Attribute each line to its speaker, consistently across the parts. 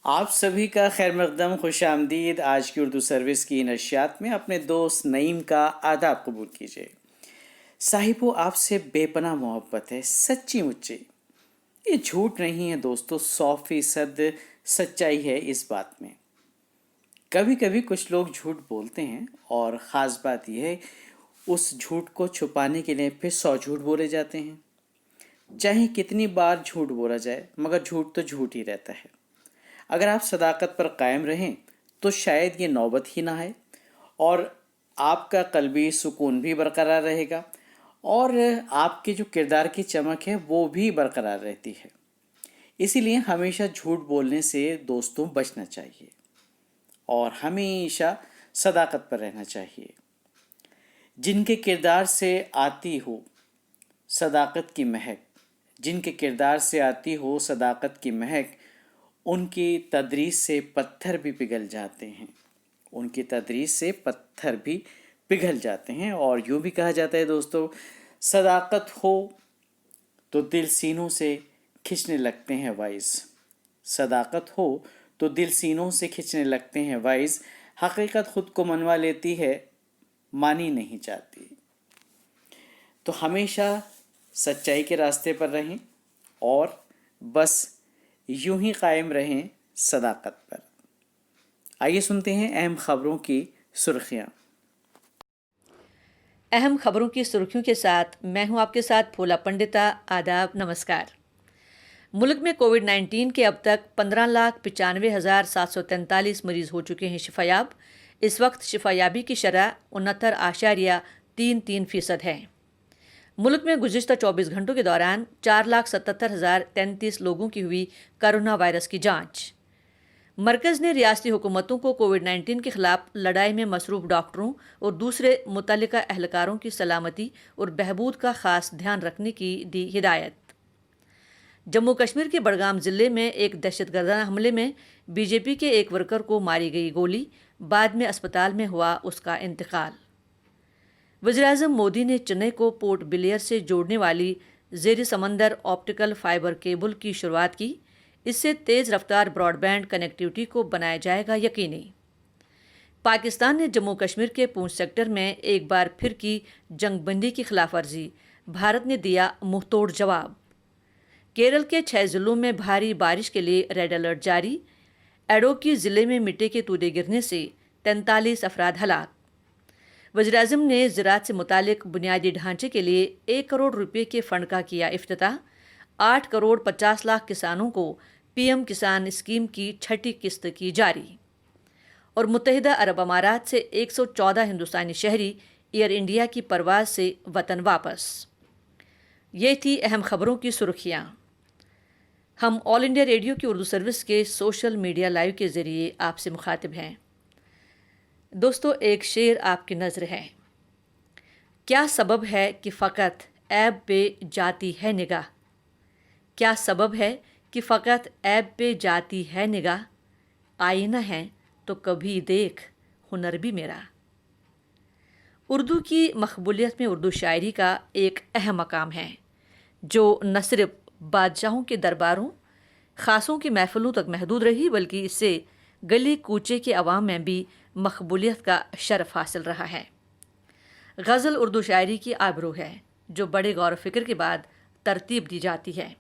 Speaker 1: आप सभी का खैर मकदम खुश आमदीद। आज की उर्दू सर्विस की नशियात में अपने दोस्त नईम का आदाब कबूल कीजिए। साहिबो, आपसे बेपनाह मोहब्बत है, सच्ची मुच्ची। ये झूठ नहीं है दोस्तों, 100% सच्चाई है इस बात में। कभी कभी कुछ लोग झूठ बोलते हैं और ख़ास बात यह है उस झूठ को छुपाने के लिए फिर 100 झूठ बोले जाते हैं। चाहे कितनी बार झूठ बोला जाए मगर झूठ तो झूठ ही रहता है। अगर आप सदाकत पर कायम रहें तो शायद ये नौबत ही ना आए और आपका कल्बी सुकून भी बरकरार रहेगा और आपके जो किरदार की चमक है वो भी बरकरार रहती है। इसीलिए हमेशा झूठ बोलने से दोस्तों बचना चाहिए और हमेशा सदाकत पर रहना चाहिए। जिनके किरदार से आती हो सदाकत की महक, जिनके किरदार से आती हो सदाकत की महक, उनकी तदरीस से पत्थर भी पिघल जाते हैं। उनकी तदरीस से पत्थर भी पिघल जाते हैं। और यूँ भी कहा जाता है दोस्तों, सदाकत हो तो दिल सीनों से खिंचने लगते हैं वाइज। सदाकत हो तो दिल सीनों से खिंचने लगते हैं वाइज। हकीकत खुद को मनवा लेती है, मानी नहीं जाती। तो हमेशा सच्चाई के रास्ते पर रहें और बस यूं ही कायम रहें सदाकत पर। आइए सुनते हैं अहम खबरों की सुर्खियां।
Speaker 2: अहम खबरों की सुर्खियों के साथ मैं हूं आपके साथ फूला पंडिता। आदाब, नमस्कार। मुल्क में कोविड-19 के अब तक 15,95,743 मरीज हो चुके हैं शिफायाब। इस वक्त शिफायाबी की शरह 69.33% है। मुल्क में गुज़िश्ता 24 घंटों के दौरान 4,77,033 लोगों की हुई कोरोना वायरस की जांच। मरकज़ ने रियासती हुकूमतों को कोविड-19 के ख़िलाफ़ लड़ाई में मसरूफ़ डॉक्टरों और दूसरे मुतल्लिका एहलकारों की सलामती और बहबूद का ख़ास ध्यान रखने की दी हिदायत। जम्मू कश्मीर के बडगाम ज़िले में एक दहशतगर्दाना हमले में बीजेपी के एक वर्कर को मारी गई गोली, बाद में अस्पताल में हुआ उसका इंतकाल। वज़ीर-ए-आज़म मोदी ने चेन्नई को पोर्ट ब्लेयर से जोड़ने वाली ज़ेर समंदर ऑप्टिकल फाइबर केबल की शुरुआत की। इससे तेज़ रफ्तार ब्रॉडबैंड कनेक्टिविटी को बनाया जाएगा यकीनी। पाकिस्तान ने जम्मू कश्मीर के पूंछ सेक्टर में एक बार फिर की जंगबंदी की खिलाफवर्जी, भारत ने दिया मुंहतोड़ जवाब। केरल के 6 ज़िलों में भारी बारिश के लिए रेड अलर्ट जारी। एडोकी ज़िले में मिट्टी के तूदे गिरने से 43 अफराद हलाक। वज़ीर-ए-आज़म ने ज़राअत से मुतालिक बुनियादी ढांचे के लिए 1 करोड़ रुपये के फ़ंड का किया इफ्तिताह। 8 करोड़ 50 लाख किसानों को पीएम किसान स्कीम की 6ठी किस्त की जारी। और मुत्तहिदा अरब अमारात से 114 हिंदुस्तानी शहरी एयर इंडिया की परवाज़ से वतन वापस। ये थी अहम खबरों की सुर्खियाँ। हम ऑल इंडिया रेडियो की उर्दू सर्विस के सोशल मीडिया लाइव के ज़रिए आपसे मुखातिब हैं। दोस्तों, एक शेर आपकी नज़र है। क्या सबब है कि फ़कत ऐब पे जाती है निगाह? क्या सबब है कि फ़कत ऐब पे जाती है निगाह? आईना है तो कभी देख हुनर भी मेरा। उर्दू की मकबूलियत में उर्दू शायरी का एक अहम मकाम है, जो न सिर्फ बादशाहों के दरबारों, ख़ासों की महफ़िलों तक महदूद रही, बल्कि इससे गली कूचे के अवाम में भी मकबूलियत का शरफ़ हासिल रहा है। गज़ल उर्दू शायरी की आबरू है, जो बड़े गौर फ़िक्र के बाद तरतीब दी जाती है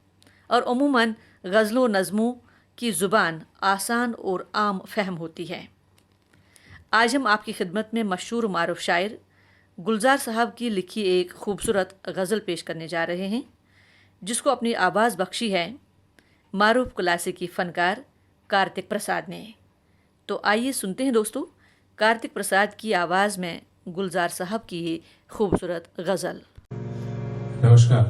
Speaker 2: और अमूमन गज़लों नज़मों की ज़ुबान आसान और आम फ़हम होती है। आज हम आपकी खिदमत में मशहूर मारूफ शायर गुलजार साहब की लिखी एक खूबसूरत गज़ल पेश करने जा रहे हैं, जिसको अपनी आवाज़ बख्शी है मारूफ क्लासिकी फ़नकार कार्तिक प्रसाद ने। तो आइए सुनते हैं दोस्तों, कार्तिक प्रसाद की आवाज़ में गुलजार साहब की ये खूबसूरत गज़ल।
Speaker 3: नमस्कार,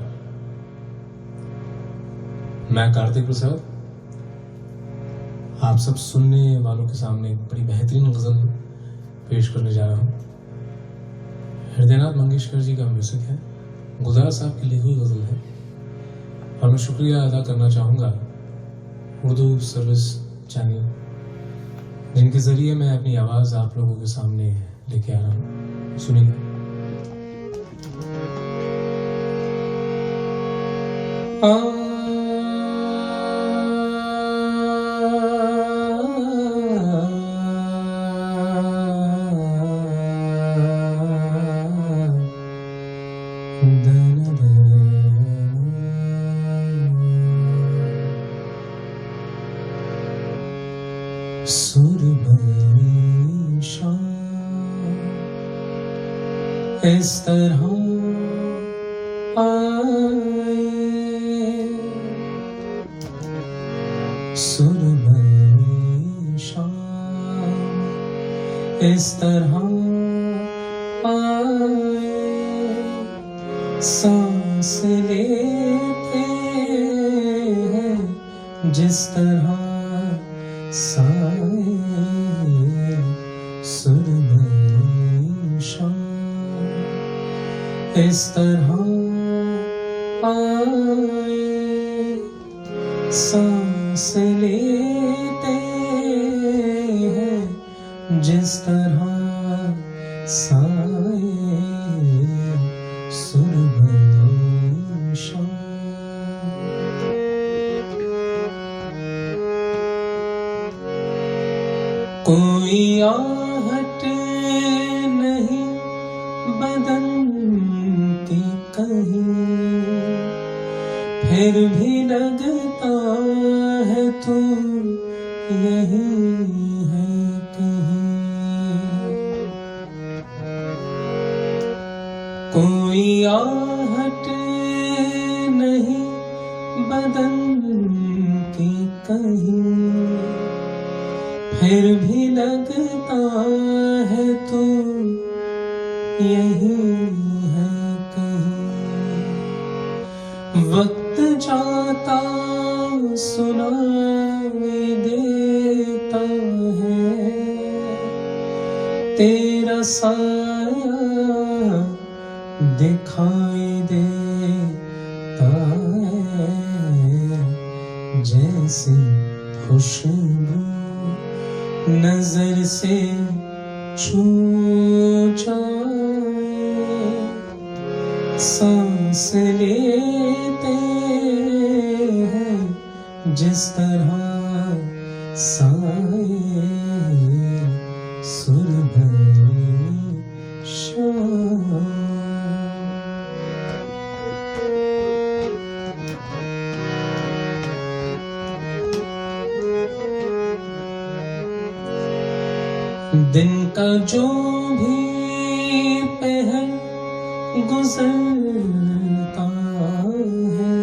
Speaker 3: मैं कार्तिक प्रसाद आप सब सुनने वालों के सामने एक बड़ी बेहतरीन गज़ल पेश करने जा रहा हूँ। हृदयनाथ मंगेशकर जी का म्यूज़िक है, गुलजार साहब की लिखी हुई गज़ल है और मैं शुक्रिया अदा करना चाहूँगा उर्दू सर्विस चैनल, जिनके ज़रिए मैं अपनी आवाज़ आप लोगों के सामने लेके आ रहा हूँ। सुनिएगा। सुरमई शाम इस तरह आए, सुरमई शाम इस तरह आए, सांस लेते हैं जिस तरह साए, सुरमई शाम इस तरह आए, सांस लेते हैं जिस तरह साए, सुरमई शाम। कोई आहट नहीं बदन की कहीं, फिर भी लगता है तू यही है कहीं। कोई आहट नहीं बदन की कहीं, फिर भी लगता है तू यही है कहीं। वक्त जाता सुनाई देता है, तेरा साया दिखाई देता है, जैसी खुशबू नजर से छू जाए, सांस लेते हैं जिस तरह साए, सुरमई शाम। दिन का जो भी पहर गुजरता है,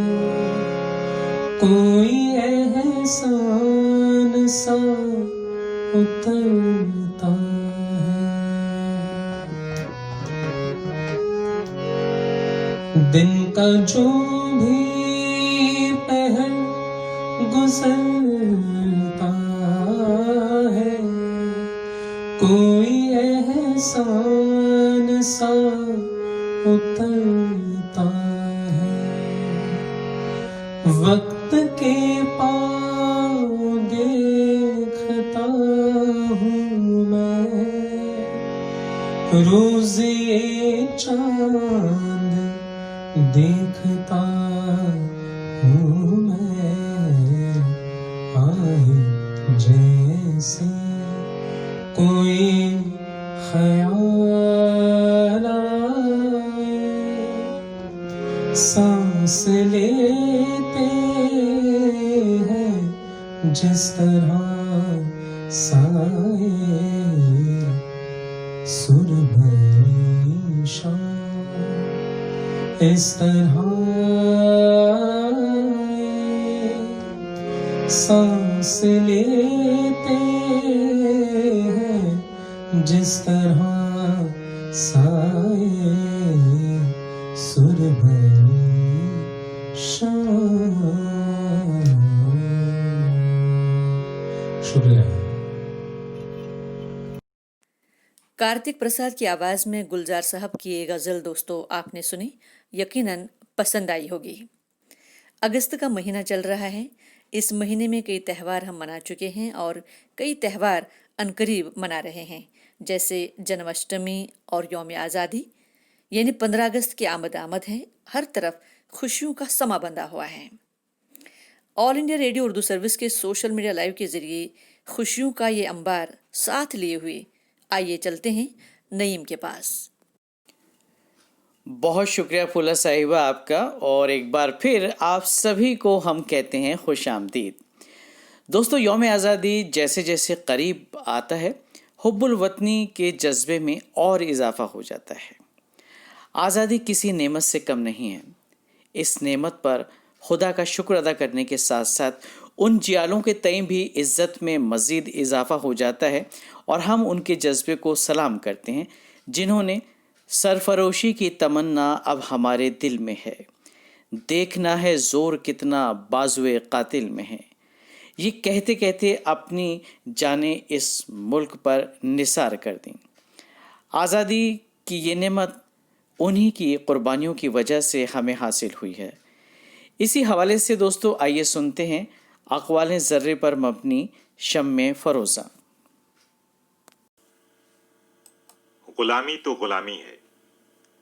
Speaker 3: कोई एहसान सा उतरता है। दिन का जो भी पहर गुजरता है, कोई एहसान सा उतरता है। वक्त के पाँव देखता हूँ मैं, रोज ये चांद देखता हूँ मैं, आए जैसे कोई ख्याल आए, सांस लेते हैं जिस तरह साए, सुरमई शाम इस तरह आए, सांस लेते हैं जिस तरह साए, सुरमई शाम। शुक्रिया।
Speaker 2: कार्तिक प्रसाद की आवाज़ में गुलजार साहब की ये गज़ल दोस्तों आपने सुनी, यकीनन पसंद आई होगी। अगस्त का महीना चल रहा है। इस महीने में कई त्यौहार हम मना चुके हैं और कई त्यौहार अनकरीब मना रहे हैं, जैसे जन्माष्टमी और यौम आज़ादी। यानी 15 अगस्त की आमद है। हर तरफ खुशियों का समा बंधा हुआ है। All India radio Urdu service के सोशल मीडिया लाइव के जरिए खुशियों का ये अंबार साथ लिए हुए आइए चलते हैं नईम के पास।
Speaker 1: बहुत शुक्रिया फुला साहिबा आपका, और एक बार फिर आप सभी को हम कहते हैं खुश आमदीद। दोस्तों, यौम आज़ादी जैसे जैसे करीब आता है, हुब्बुल वतनी के जज्बे में और इजाफा हो जाता है। आज़ादी किसी नेमत से कम नहीं है। इस नेमत पर खुदा का शुक्र अदा करने के साथ साथ उन जियालों के तय भी इज़्ज़त में मज़ीद इजाफा हो जाता है और हम उनके जज्बे को सलाम करते हैं जिन्होंने सरफरोशी की तमन्ना अब हमारे दिल में है। देखना है ज़ोर कितना बाजुए कातिल में है। ये कहते कहते अपनी जानें इस मुल्क पर निसार कर दी। आज़ादी की ये नेमत उन्हीं की कुर्बानियों की वजह से हमें हासिल हुई है। इसी हवाले से दोस्तों, आइए सुनते हैं अक़वाल ज़र्रे पर मबनी शम्मे फ़रोज़ा।
Speaker 4: गुलामी तो गुलामी है,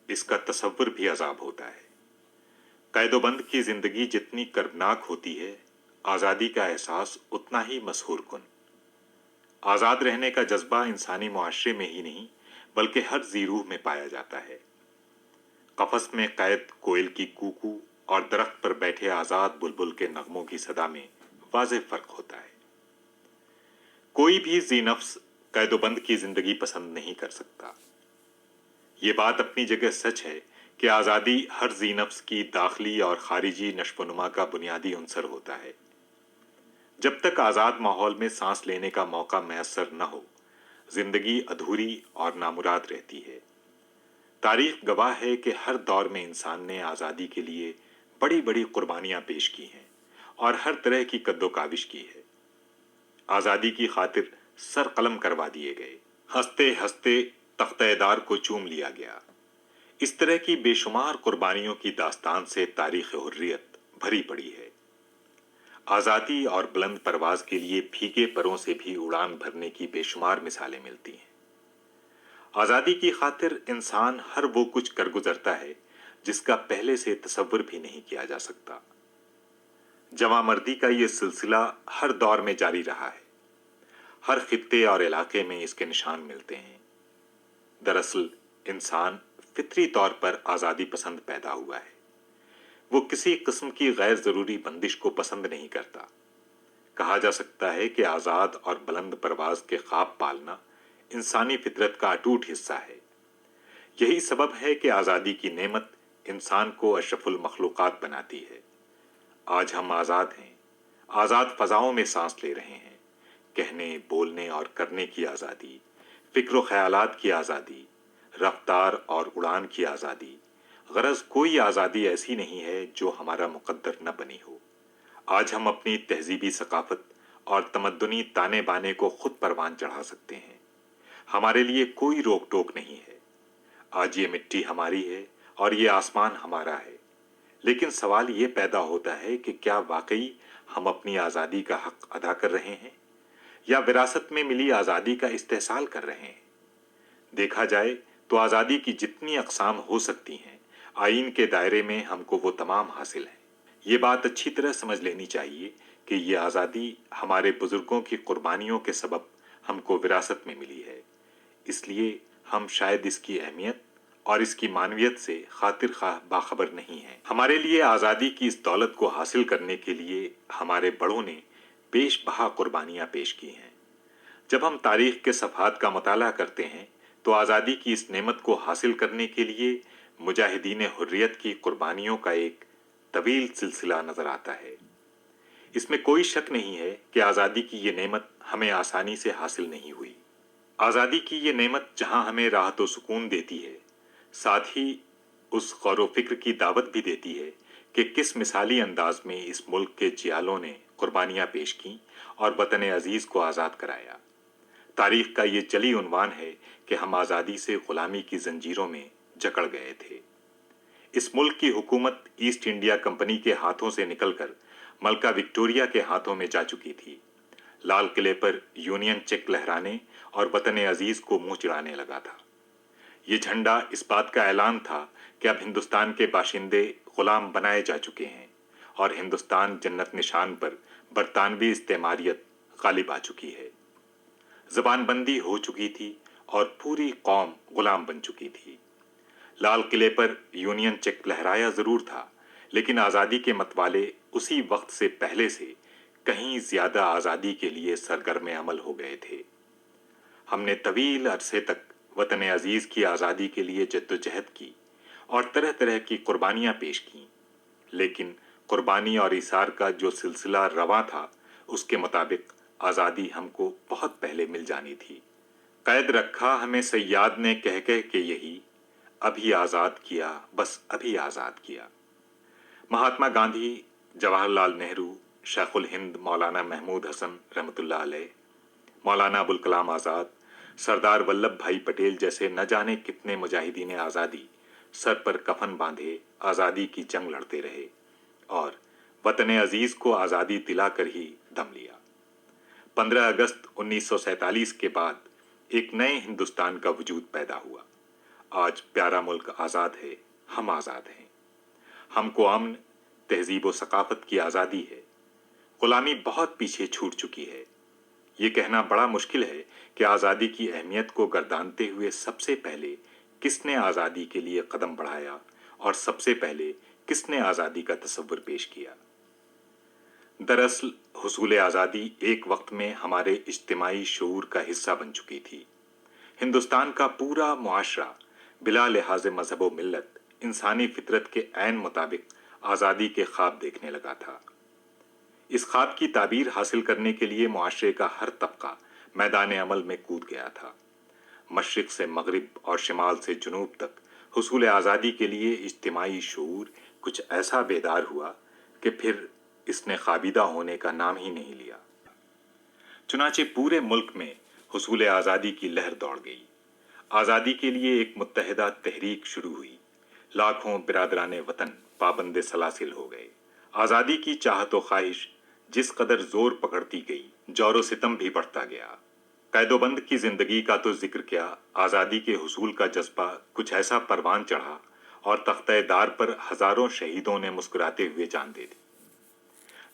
Speaker 4: इसका तसव्वुर भी अजाब होता है। कैदोबंद की जिंदगी जितनी कर्बनाक होती है, आज़ादी का एहसास उतना ही मसहूर कुन। आज़ाद रहने का जज्बा इंसानी मुआशरे में ही नहीं बल्कि हर जी रूह में पाया जाता है। कफस में कैद कोयल की कूकू और दरख्त पर बैठे आज़ाद बुलबुल के नगमों की सदा में वाज़ेह फ़र्क होता है। कोई भी जी नफ्स कैदोबंद की जिंदगी पसंद नहीं कर सकता। ये बात अपनी जगह सच है कि आज़ादी हर जी नफ्स की दाखिली और खारिजी नश्वनुमा का बुनियादी अंसर होता है। जब तक आज़ाद माहौल में सांस लेने का मौका मैसर न हो, जिंदगी अधूरी और नामुराद रहती है। तारीख गवाह है कि हर दौर में इंसान ने आज़ादी के लिए बड़ी बड़ी कुर्बानियां पेश की हैं और हर तरह की कद्दोकाविश की है। आज़ादी की खातिर सर कलम करवा दिए गए, हंसते हंसते तख्तेदार को चूम लिया गया। इस तरह की बेशुमार कुर्बानियों की दास्तान से तारीख हुर्रियत भरी पड़ी है। आज़ादी और बुलंद परवाज के लिए फीके परों से भी उड़ान भरने की बेशुमार मिसालें मिलती हैं। आज़ादी की खातिर इंसान हर वो कुछ कर गुजरता है जिसका पहले से तसव्वुर भी नहीं किया जा सकता। जवामर्दी का ये सिलसिला हर दौर में जारी रहा है। हर खित्ते और इलाके में इसके निशान मिलते हैं। दरअसल इंसान फितरी तौर पर आज़ादी पसंद पैदा हुआ है। वो किसी किस्म की गैर ज़रूरी बंदिश को पसंद नहीं करता। कहा जा सकता है कि आज़ाद और बुलंद परवाज के ख्वाब पालना इंसानी फितरत का अटूट हिस्सा है। यही सबब है कि आज़ादी की नेमत इंसान को अशरफुल मखलूक़ात बनाती है। आज हम आज़ाद हैं, आज़ाद फ़ज़ाओं में सांस ले रहे हैं। कहने, बोलने और करने की आज़ादी, फ़िक्र व ख़यालात की आज़ादी, रफ्तार और उड़ान की आज़ादी। गरज कोई आज़ादी ऐसी नहीं है जो हमारा मुक़द्दर न बनी हो। आज हम अपनी तहज़ीबी सकाफ़त और तमद्दुनी ताने बाने को खुद परवान चढ़ा सकते हैं। हमारे लिए कोई रोक टोक नहीं है। आज ये मिट्टी हमारी है और ये आसमान हमारा है। लेकिन सवाल ये पैदा होता है कि क्या वाकई हम अपनी आज़ादी का हक अदा कर रहे हैं या विरासत में मिली आज़ादी का इस्तेहसाल कर रहे हैं। देखा जाए तो आज़ादी की जितनी अक़साम हो सकती हैं, आईन के दायरे में हमको वो तमाम हासिल हैं। ये बात अच्छी तरह समझ लेनी चाहिए कि ये आज़ादी हमारे बुज़ुर्गों की कुर्बानियों के सबब हमको विरासत में मिली है। इसलिए हम शायद इसकी अहमियत और इसकी मानवियत से खातिर खाह बाखबर नहीं हैं। हमारे लिए आज़ादी की इस दौलत को हासिल करने के लिए हमारे बड़ों ने बेशबहा कुर्बानियाँ पेश की हैं। जब हम तारीख़ के सफ़हात का मुताला करते हैं तो आज़ादी की इस नेमत को हासिल करने के लिए मुजाहिदीन हुर्रियत की कुर्बानियों का एक तवील सिलसिला नज़र आता है। इसमें कोई शक नहीं है कि आज़ादी की ये नेमत हमें आसानी से हासिल नहीं हुई। आज़ादी की ये नेमत जहाँ हमें राहत व सुकून देती है, साथ ही उस गौर व फिक्र की दावत भी देती है कि किस मिसाली अंदाज में इस मुल्क के जियालों ने कुर्बानियाँ पेश की और वतन अजीज़ को आज़ाद कराया। तारीख़ का ये जली उन्वान है कि हम आज़ादी से ग़ुलामी की जंजीरों में जकड़ गए थे। इस मुल्क की हुकूमत ईस्ट इंडिया कंपनी के हाथों से निकलकर मलका विक्टोरिया के हाथों में जा चुकी थी। लाल किले पर यूनियन चेक लहराने और वतन अजीज़ को मुँह चिढ़ाने लगा था। ये झंडा इस बात का ऐलान था कि अब हिंदुस्तान के बाशिंदे ग़ुलाम बनाए जा चुके हैं और हिंदुस्तान जन्नत निशान पर बरतानवी इस्तेमारियत गालिब आ चुकी है। ज़बानबंदी हो चुकी थी और पूरी कौम ग़ुलाम बन चुकी थी। लाल किले पर यूनियन चेक लहराया ज़रूर था, लेकिन आज़ादी के मतवाले उसी वक्त से पहले से कहीं ज्यादा आजादी के लिए सरगर्म अमल हो गए थे। हमने तवील अरसे तक वतन अजीज की आजादी के लिए जद्दोजहद की और तरह तरह की कुर्बानियां पेश की, लेकिन कुर्बानी और इसार का जो सिलसिला रवा था उसके मुताबिक आजादी हमको बहुत पहले मिल जानी थी। कैद रखा हमें सैयाद ने कह कह के यही, अभी आजाद किया, बस अभी आजाद किया। महात्मा गांधी, जवाहरलाल नेहरू, शेखुल हिंद मौलाना महमूद हसन रहमतुल्लाह अलैह, मौलाना अबुल कलाम आज़ाद, सरदार वल्लभ भाई पटेल जैसे न जाने कितने मुजाहिदीन आज़ादी सर पर कफन बांधे आज़ादी की जंग लड़ते रहे और वतन अजीज को आज़ादी दिलाकर ही दम लिया। 15 अगस्त 1947 के बाद एक नए हिंदुस्तान का वजूद पैदा हुआ। आज प्यारा मुल्क आज़ाद है, हम आज़ाद हैं। हमको अमन, तहजीब व सकाफत की आज़ादी है। गुलामी बहुत पीछे छूट चुकी है। ये कहना बड़ा मुश्किल है कि आज़ादी की अहमियत को गर्दानते हुए सबसे पहले किसने आज़ादी के लिए कदम बढ़ाया और सबसे पहले किसने आज़ादी का तस्वर पेश किया। दरअसल हुसूल आज़ादी एक वक्त में हमारे इज्तिमाई शऊर का हिस्सा बन चुकी थी। हिंदुस्तान का पूरा मुआशरा बिला लिहाज मजहब व मिल्लत इंसानी फितरत के ऐन मुताबिक आज़ादी के ख्वाब देखने लगा था। इस ख्वाब की ताबीर हासिल करने के लिए मुआशरे का हर तबका मैदान अमल में कूद गया था। मशरिक से मगरिब और शिमाल से जुनूब तक हुसूल आज़ादी के लिए इज्तिमाई शऊर कुछ ऐसा बेदार हुआ कि फिर इसने खाबिदा होने का नाम ही नहीं लिया। चुनाचे पूरे मुल्क में हुसूल आज़ादी की लहर दौड़ गई। आज़ादी के लिए एक मुत्तहिदा तहरीक शुरू हुई। लाखों बिरादराने वतन पाबंदे सलासिल हो गए। आज़ादी की चाहत व ख्वाहिश जिस कदर जोर पकड़ती गई, जोर सितम भी बढ़ता गया। कैदोबंद की जिंदगी का तो जिक्र क्या, आज़ादी के हुसूल का जज्बा कुछ ऐसा परवान चढ़ा और तख्ते दार पर हजारों शहीदों ने मुस्कुराते हुए जान दे दी।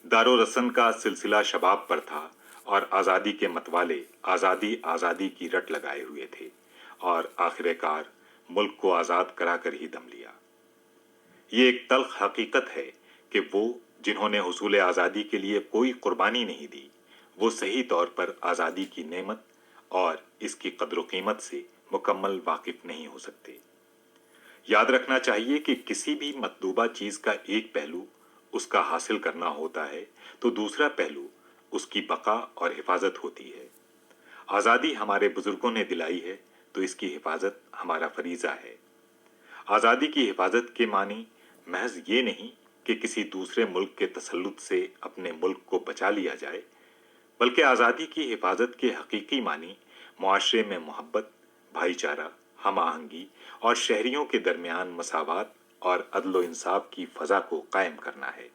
Speaker 4: दारो रसन का सिलसिला शबाब पर था और आज़ादी के मतवाले आज़ादी आज़ादी की रट लगाए हुए थे और आखिरकार मुल्क को आज़ाद कराकर ही दम लिया। ये एक तल्ख हकीकत है कि वो जिन्होंने हुसूल आज़ादी के लिए कोई कुर्बानी नहीं दी, वो सही तौर पर आज़ादी की नेमत और इसकी कद्र कीमत से मुकम्मल वाकिफ नहीं हो सकते। याद रखना चाहिए कि किसी भी मतलूबा चीज का एक पहलू उसका हासिल करना होता है तो दूसरा पहलू उसकी बका और हिफाजत होती है। आज़ादी हमारे बुजुर्गों ने दिलाई है तो इसकी हिफाजत हमारा फरीजा है। आज़ादी की हिफाजत के मानी महज ये नहीं कि किसी दूसरे मुल्क के तसल्लुत से अपने मुल्क को बचा लिया जाए, बल्कि आज़ादी की हिफाजत के हकीकी मानी मुआशरे में मोहब्बत, भाईचारा, हम आहंगी और शहरियों के दरमियान मसावात और अदल इंसाफ की फ़ज़ा को कायम करना है।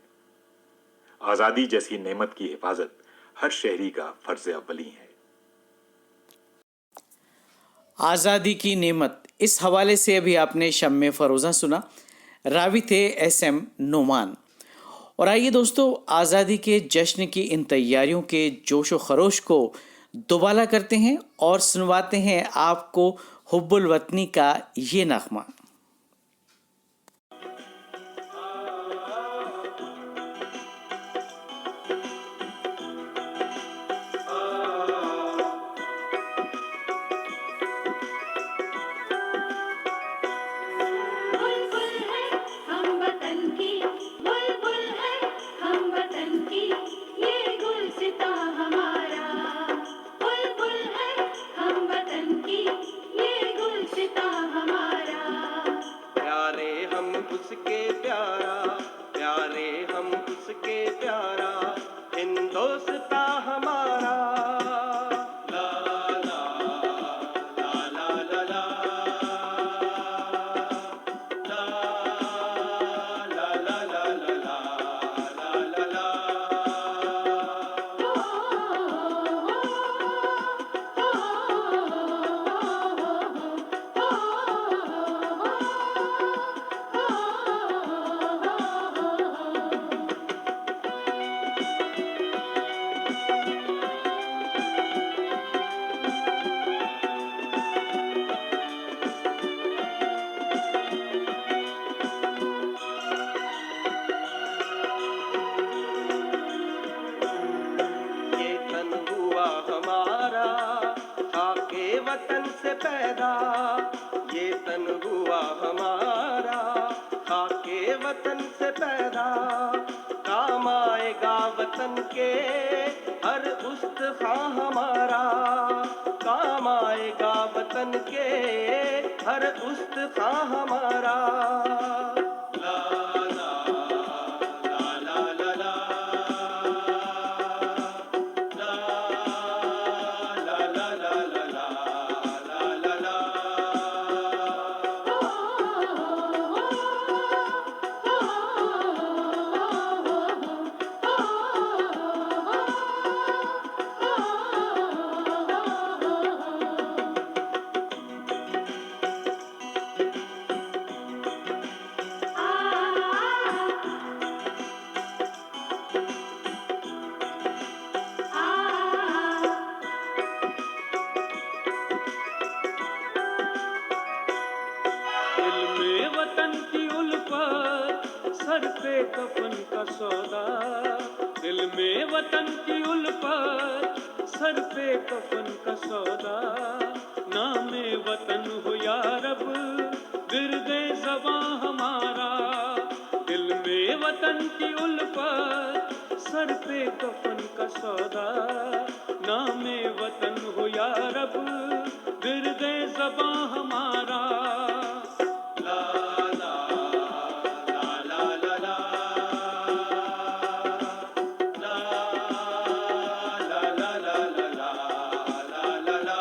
Speaker 4: आज़ादी जैसी नेमत की हिफाजत हर शहरी का फ़र्ज़ अव्वली है।
Speaker 1: आज़ादी की नेमत, इस हवाले से अभी आपने शम्मे फ़रोज़ा सुना। रावी थे SM नोमान। और आइए दोस्तों, आज़ादी के जश्न की इन तैयारियों के जोश व खरोश को दोबारा करते हैं और सुनवाते हैं आपको हुब्बुल वतनी का ये नगमा।
Speaker 5: हमारा, खाके वतन से पैदा ये तन हुआ हमारा, खाके वतन से पैदा। काम आएगा वतन के हर उस्ताद हमारा, काम आएगा वतन के हर उस्ताद हमारा। ला ला ला ला ला ला ला ला ला ला ला ला। दिल में वतन की उल्फत, सर पे कफन का सौदा। दिल में वतन की उल्फत, सर पे कफन का सौदा। नामे वतन हो या रब, गिरदे ज़बां हमारा। दिल में वतन की उल्फत, सर पे कफन का सौदा। नामे वतन हो या रब, गिरदे ज़बां हमारा। ला ला ला ला ला ला ला ला ला ला ला ला।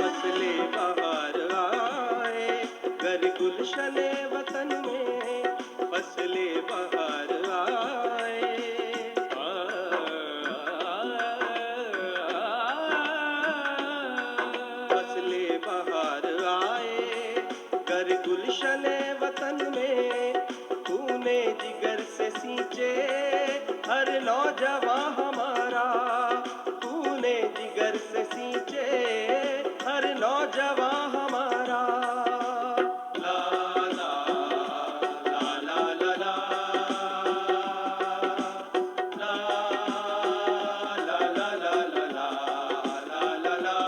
Speaker 5: फसले बहार आए गर गुलशने वतन में, फसले बहार आए। फसले बहार आए गर गुलशने वतन में, खूने जिगर से सींचे हर नौजवां हमारा। खूने जिगर से सींचे हर नौजवां हमारा। ला ला ला ला ला ला ला ला ला ला ला ला।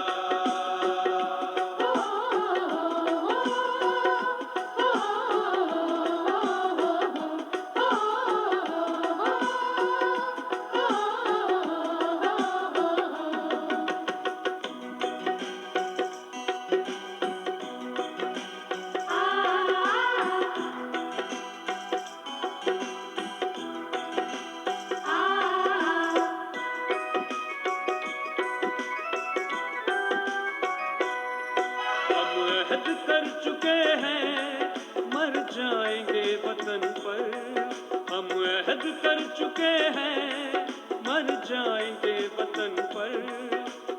Speaker 5: हम अहद कर चुके हैं मर जाएंगे वतन पर। हम अहद कर चुके हैं मर जाएंगे वतन पर।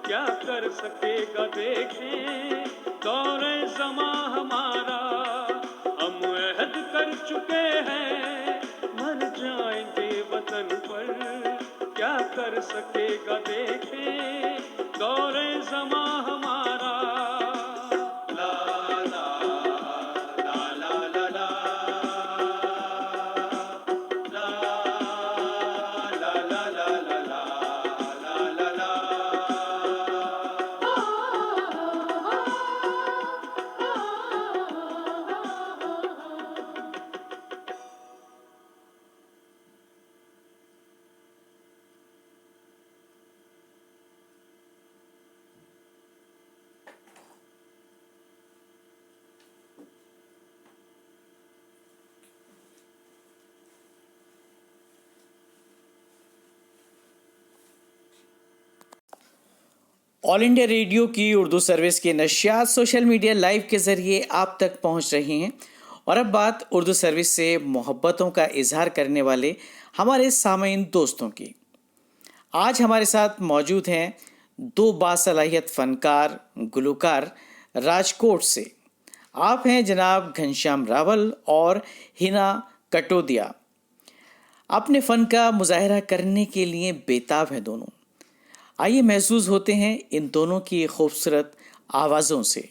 Speaker 5: क्या कर सकेगा देखें दौरे ज़मा हमारा। हम अहद कर चुके हैं मर जाएंगे वतन पर। क्या कर सकेगा देखें दौरे ज़मा हमारा। ला ला ला ला ला ला ला ला ला ला ला ला ला।
Speaker 1: ऑल इंडिया रेडियो की उर्दू सर्विस की नशियात सोशल मीडिया लाइव के ज़रिए आप तक पहुंच रही हैं। और अब बात उर्दू सर्विस से मोहब्बतों का इजहार करने वाले हमारे सामीन दोस्तों की। आज हमारे साथ मौजूद हैं दो बासलाहियत फनकार गुलकार राजकोट से। आप हैं जनाब घनश्याम रावल और हिना कटोदिया। अपने फ़न का मुजाहरा करने के लिए बेताब हैं दोनों। आइए महसूस होते हैं इन दोनों की खूबसूरत आवाज़ों से।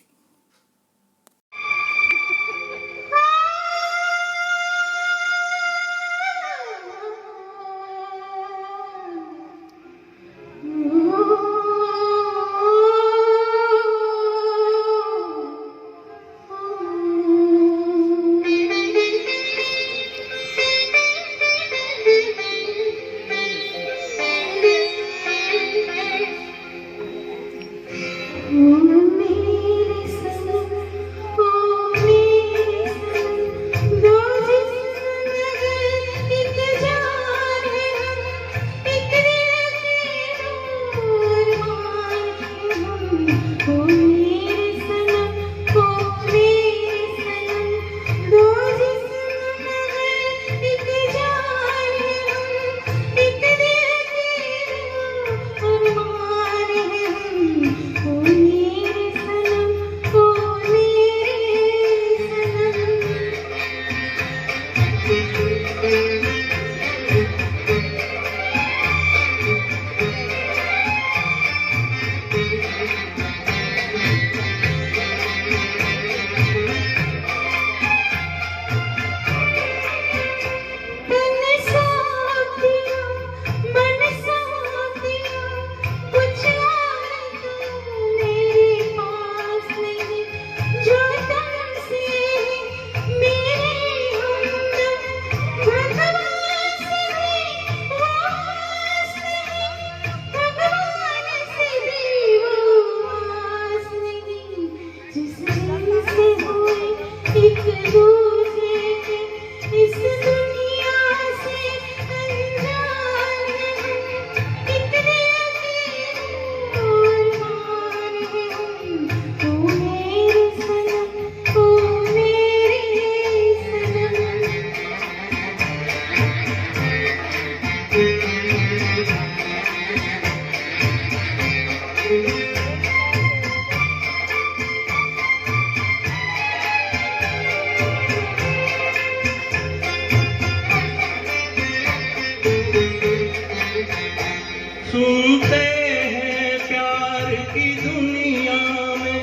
Speaker 5: सुनते हैं प्यार की दुनिया में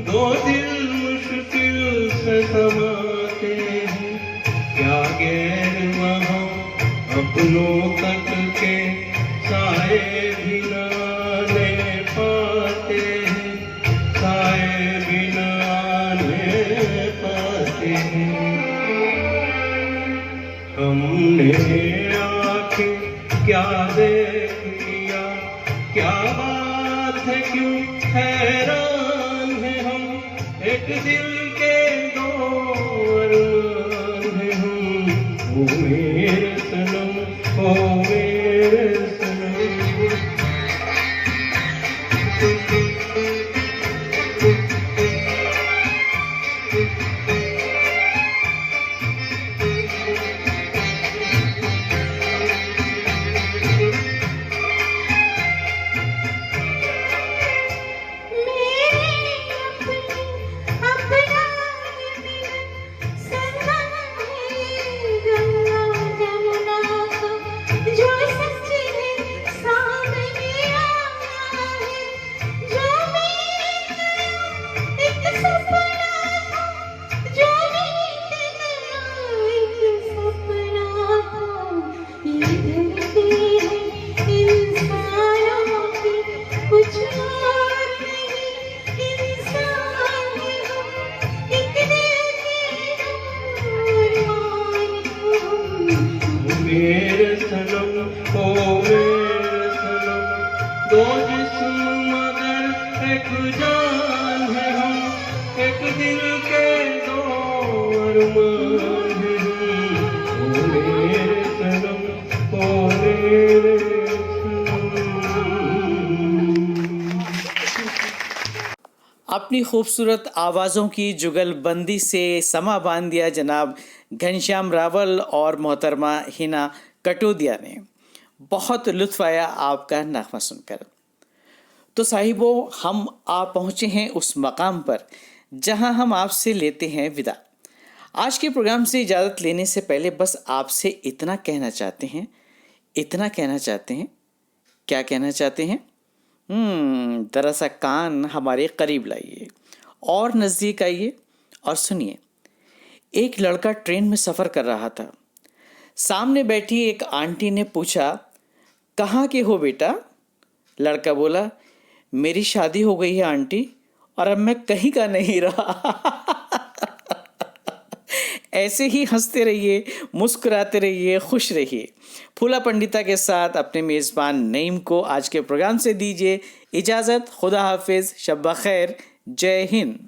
Speaker 5: दो दिल मुश्किल से समाते हैं, क्या गैर वहाँ अपनों तक के साए भी नाने पाते हैं, साए भी नाने पाते हैं। हमने आंखें क्या देख लिया, क्या बात है क्यों हैरान है हम, एक दिल के दो अरमान है हम, ओ मेरे सनम, ओ मेरे सनम। मेरे सनम, ओ मेरे सनम, दो जिस्म मगर एक जान है हम, एक दिल के दो अरमान है हम, ओ मेरे सनम, ओ मेरे
Speaker 1: अपनी खूबसूरत आवाज़ों की जुगलबंदी से समा बांध दिया जनाब घनश्याम रावल और मोहतरमा हिना कटोदिया ने। बहुत लुत्फ आया आपका नगमा सुनकर। तो साहिबो, हम आ पहुँचे हैं उस मकाम पर जहां हम आपसे लेते हैं विदा। आज के प्रोग्राम से इजाज़त लेने से पहले बस आपसे इतना कहना चाहते हैं, क्या कहना चाहते हैं? ज़रा सा कान हमारे करीब लाइए और नज़दीक आइए और सुनिए। एक लड़का ट्रेन में सफ़र कर रहा था। सामने बैठी एक आंटी ने पूछा, कहाँ के हो बेटा? लड़का बोला, मेरी शादी हो गई है आंटी और अब मैं कहीं का नहीं रहा। ऐसे ही हंसते रहिए, मुस्कुराते रहिए, खुश रहिए। फूला पंडिता के साथ अपने मेज़बान नईम को आज के प्रोग्राम से दीजिए इजाज़त। खुदा हाफिज़, शब खैर, जय हिंद।